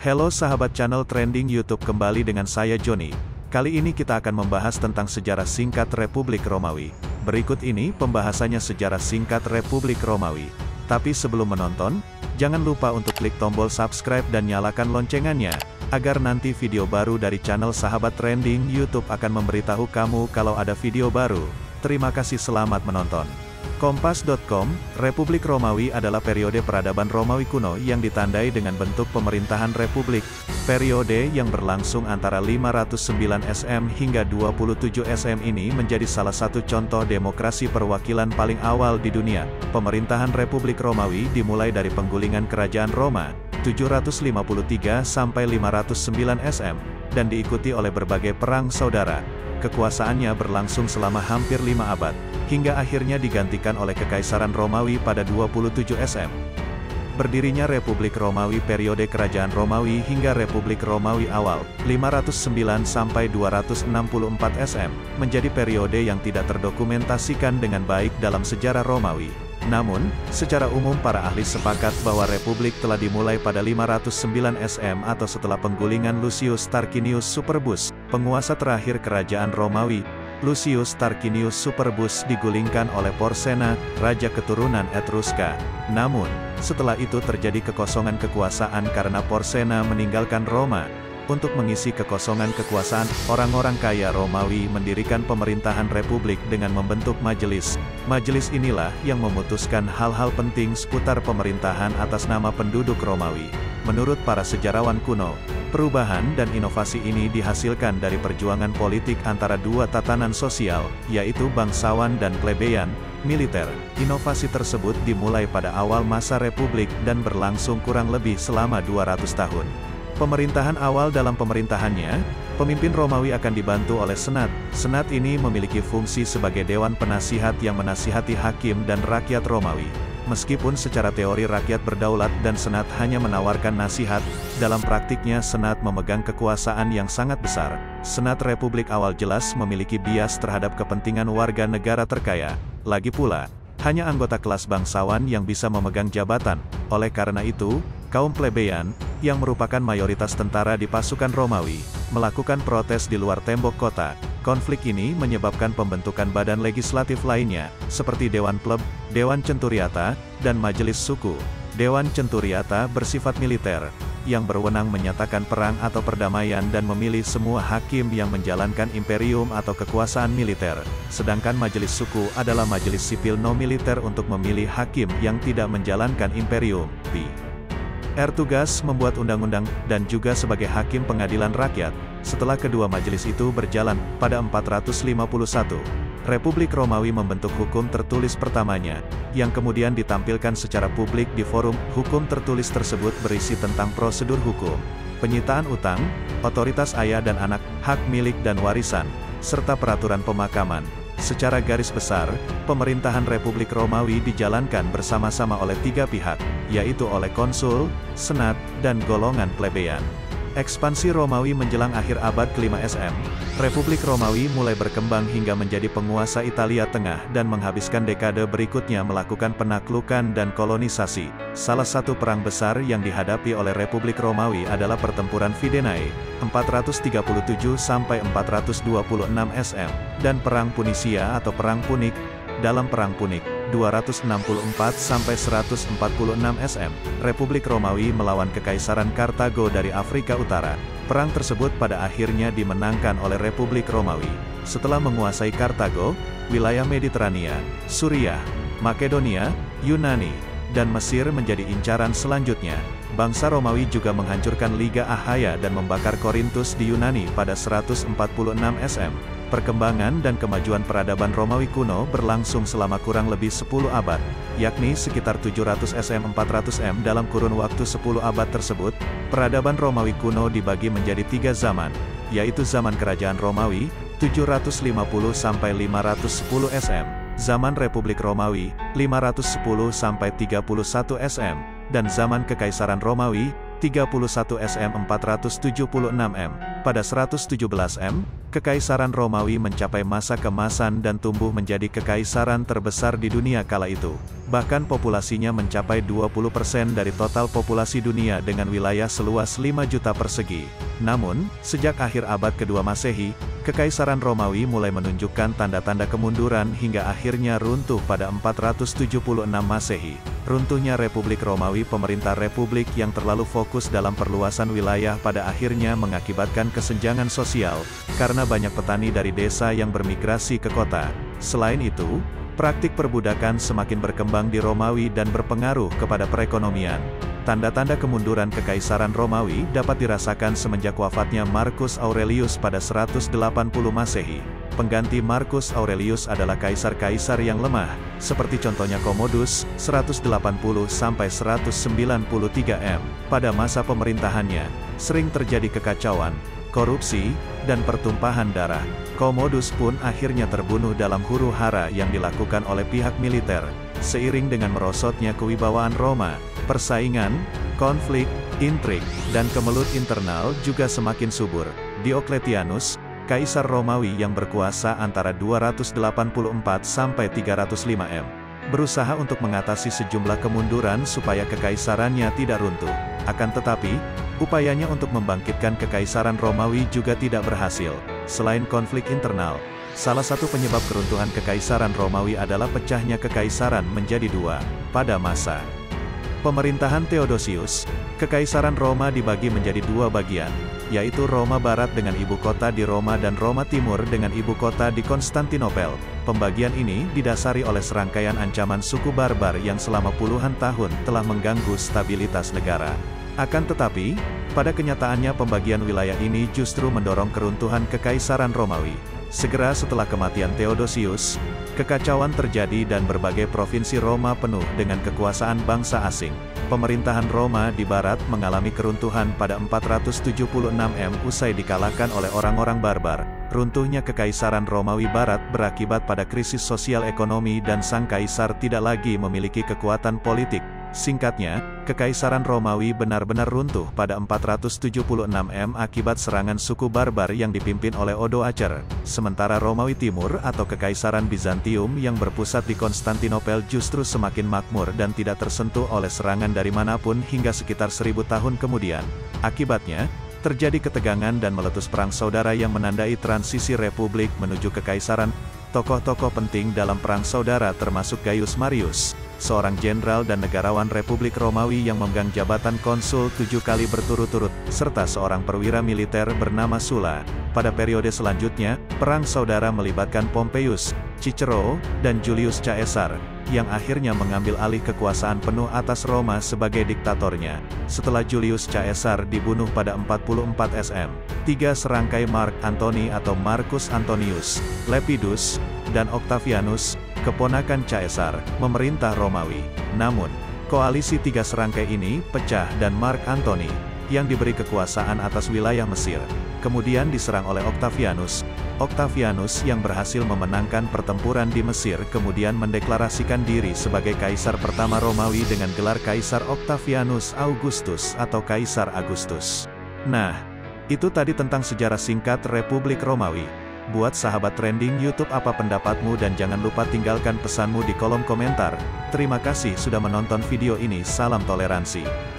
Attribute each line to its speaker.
Speaker 1: Halo sahabat channel trending YouTube, kembali dengan saya Joni. Kali ini kita akan membahas tentang sejarah singkat Republik Romawi. Berikut ini pembahasannya sejarah singkat Republik Romawi. Tapi sebelum menonton, jangan lupa untuk klik tombol subscribe dan nyalakan loncengannya, agar nanti video baru dari channel sahabat trending YouTube akan memberitahu kamu kalau ada video baru. Terima kasih, selamat menonton. Kompas.com, Republik Romawi adalah periode peradaban Romawi kuno yang ditandai dengan bentuk pemerintahan republik. Periode yang berlangsung antara 509 SM hingga 27 SM ini menjadi salah satu contoh demokrasi perwakilan paling awal di dunia. Pemerintahan Republik Romawi dimulai dari penggulingan Kerajaan Roma, 753 sampai 509 SM, dan diikuti oleh berbagai perang saudara. Kekuasaannya berlangsung selama hampir 5 abad, hingga akhirnya digantikan oleh Kekaisaran Romawi pada 27 SM. Berdirinya Republik Romawi periode Kerajaan Romawi hingga Republik Romawi awal, 509 sampai 264 SM, menjadi periode yang tidak terdokumentasikan dengan baik dalam sejarah Romawi. Namun, secara umum para ahli sepakat bahwa Republik telah dimulai pada 509 SM atau setelah penggulingan Lucius Tarquinius Superbus, penguasa terakhir Kerajaan Romawi. Lucius Tarquinius Superbus digulingkan oleh Porsena, raja keturunan Etruska. Namun, setelah itu terjadi kekosongan kekuasaan karena Porsena meninggalkan Roma. Untuk mengisi kekosongan kekuasaan, orang-orang kaya Romawi mendirikan pemerintahan republik dengan membentuk majelis. Majelis inilah yang memutuskan hal-hal penting seputar pemerintahan atas nama penduduk Romawi. Menurut para sejarawan kuno, perubahan dan inovasi ini dihasilkan dari perjuangan politik antara dua tatanan sosial, yaitu bangsawan dan plebeyan, militer. Inovasi tersebut dimulai pada awal masa republik dan berlangsung kurang lebih selama 200 tahun. Pemerintahan awal, dalam pemerintahannya, pemimpin Romawi akan dibantu oleh Senat. Senat ini memiliki fungsi sebagai dewan penasihat yang menasihati hakim dan rakyat Romawi. Meskipun secara teori rakyat berdaulat dan Senat hanya menawarkan nasihat, dalam praktiknya Senat memegang kekuasaan yang sangat besar. Senat Republik awal jelas memiliki bias terhadap kepentingan warga negara terkaya. Lagi pula, hanya anggota kelas bangsawan yang bisa memegang jabatan. Oleh karena itu, kaum plebeyan, yang merupakan mayoritas tentara di pasukan Romawi, melakukan protes di luar tembok kota. Konflik ini menyebabkan pembentukan badan legislatif lainnya, seperti Dewan Pleb, Dewan Centuriata, dan Majelis Suku. Dewan Centuriata bersifat militer, yang berwenang menyatakan perang atau perdamaian dan memilih semua hakim yang menjalankan imperium atau kekuasaan militer. Sedangkan Majelis Suku adalah majelis sipil non-militer untuk memilih hakim yang tidak menjalankan imperium. Tugas membuat undang-undang, dan juga sebagai hakim pengadilan rakyat. Setelah kedua majelis itu berjalan, pada 451, Republik Romawi membentuk hukum tertulis pertamanya, yang kemudian ditampilkan secara publik di forum. Hukum tertulis tersebut berisi tentang prosedur hukum, penyitaan utang, otoritas ayah dan anak, hak milik dan warisan, serta peraturan pemakaman. Secara garis besar, pemerintahan Republik Romawi dijalankan bersama-sama oleh tiga pihak, yaitu oleh konsul, senat, dan golongan plebeyan. Ekspansi Romawi menjelang akhir abad ke-5 SM, Republik Romawi mulai berkembang hingga menjadi penguasa Italia Tengah dan menghabiskan dekade berikutnya melakukan penaklukan dan kolonisasi. Salah satu perang besar yang dihadapi oleh Republik Romawi adalah Pertempuran Fidenae, 437 sampai 426 SM, dan Perang Punisia atau Perang Punik. Dalam Perang Punik, 264 sampai 146 SM, Republik Romawi melawan Kekaisaran Kartago dari Afrika Utara. Perang tersebut pada akhirnya dimenangkan oleh Republik Romawi. Setelah menguasai Kartago, wilayah Mediterania, Suriah, Makedonia, Yunani, dan Mesir menjadi incaran selanjutnya. Bangsa Romawi juga menghancurkan Liga Achaia dan membakar Korintus di Yunani pada 146 SM. Perkembangan dan kemajuan peradaban Romawi kuno berlangsung selama kurang lebih 10 abad, yakni sekitar 700 SM 400 M. Dalam kurun waktu 10 abad tersebut, peradaban Romawi kuno dibagi menjadi 3 zaman, yaitu zaman Kerajaan Romawi, 750 sampai 510 SM, zaman Republik Romawi, 510 sampai 31 SM, dan zaman Kekaisaran Romawi, 31 sm 476 m. Pada 117 m, Kekaisaran Romawi mencapai masa keemasan dan tumbuh menjadi kekaisaran terbesar di dunia kala itu. Bahkan populasinya mencapai 20% dari total populasi dunia dengan wilayah seluas 5 juta persegi. Namun, sejak akhir abad kedua Masehi, Kekaisaran Romawi mulai menunjukkan tanda-tanda kemunduran hingga akhirnya runtuh pada 476 Masehi. Runtuhnya Republik Romawi, pemerintah republik yang terlalu fokus dalam perluasan wilayah, pada akhirnya mengakibatkan kesenjangan sosial, karena banyak petani dari desa yang bermigrasi ke kota. Selain itu, praktik perbudakan semakin berkembang di Romawi dan berpengaruh kepada perekonomian. Tanda-tanda kemunduran Kekaisaran Romawi dapat dirasakan semenjak wafatnya Marcus Aurelius pada 180 Masehi. Pengganti Marcus Aurelius adalah kaisar-kaisar yang lemah, seperti contohnya Commodus, 180–193 m. Pada masa pemerintahannya, sering terjadi kekacauan, korupsi, dan pertumpahan darah. Commodus pun akhirnya terbunuh dalam huru-hara yang dilakukan oleh pihak militer. Seiring dengan merosotnya kewibawaan Roma, persaingan, konflik, intrik, dan kemelut internal juga semakin subur. Diocletianus, Kaisar Romawi yang berkuasa antara 284 sampai 305 m, berusaha untuk mengatasi sejumlah kemunduran supaya kekaisarannya tidak runtuh. Akan tetapi, upayanya untuk membangkitkan Kekaisaran Romawi juga tidak berhasil. Selain konflik internal, salah satu penyebab keruntuhan Kekaisaran Romawi adalah pecahnya kekaisaran menjadi dua. Pada masa pemerintahan Theodosius, Kekaisaran Roma dibagi menjadi dua bagian, yaitu Roma Barat dengan ibu kota di Roma dan Roma Timur dengan ibu kota di Konstantinopel. Pembagian ini didasari oleh serangkaian ancaman suku barbar yang selama puluhan tahun telah mengganggu stabilitas negara. Akan tetapi, pada kenyataannya pembagian wilayah ini justru mendorong keruntuhan Kekaisaran Romawi. Segera setelah kematian Theodosius, kekacauan terjadi dan berbagai provinsi Roma penuh dengan kekuasaan bangsa asing. Pemerintahan Roma di barat mengalami keruntuhan pada 476 m usai dikalahkan oleh orang-orang barbar. Runtuhnya Kekaisaran Romawi Barat berakibat pada krisis sosial ekonomi dan sang kaisar tidak lagi memiliki kekuatan politik. Singkatnya, Kekaisaran Romawi benar-benar runtuh pada 476 m akibat serangan suku barbar yang dipimpin oleh Odoacer. Sementara Romawi Timur atau Kekaisaran Bizantium yang berpusat di Konstantinopel justru semakin makmur dan tidak tersentuh oleh serangan dari manapun hingga sekitar 1000 tahun kemudian. Akibatnya, terjadi ketegangan dan meletus perang saudara yang menandai transisi republik menuju kekaisaran. Tokoh-tokoh penting dalam perang saudara termasuk Gaius Marius, seorang jenderal dan negarawan Republik Romawi yang memegang jabatan konsul 7 kali berturut-turut, serta seorang perwira militer bernama Sulla. Pada periode selanjutnya, perang saudara melibatkan Pompeius, Cicero, dan Julius Caesar, yang akhirnya mengambil alih kekuasaan penuh atas Roma sebagai diktatornya. Setelah Julius Caesar dibunuh pada 44 sm, 3 serangkai Mark Antony atau Marcus Antonius, Lepidus, dan Octavianus, keponakan Caesar, memerintah Romawi. Namun, koalisi 3 serangkai ini pecah dan Mark Antony, yang diberi kekuasaan atas wilayah Mesir, kemudian diserang oleh Octavianus. Octavianus yang berhasil memenangkan pertempuran di Mesir kemudian mendeklarasikan diri sebagai kaisar pertama Romawi dengan gelar Kaisar Octavianus Augustus atau Kaisar Agustus. Nah, itu tadi tentang sejarah singkat Republik Romawi. Buat sahabat trending YouTube, apa pendapatmu, dan jangan lupa tinggalkan pesanmu di kolom komentar. Terima kasih sudah menonton video ini, salam toleransi.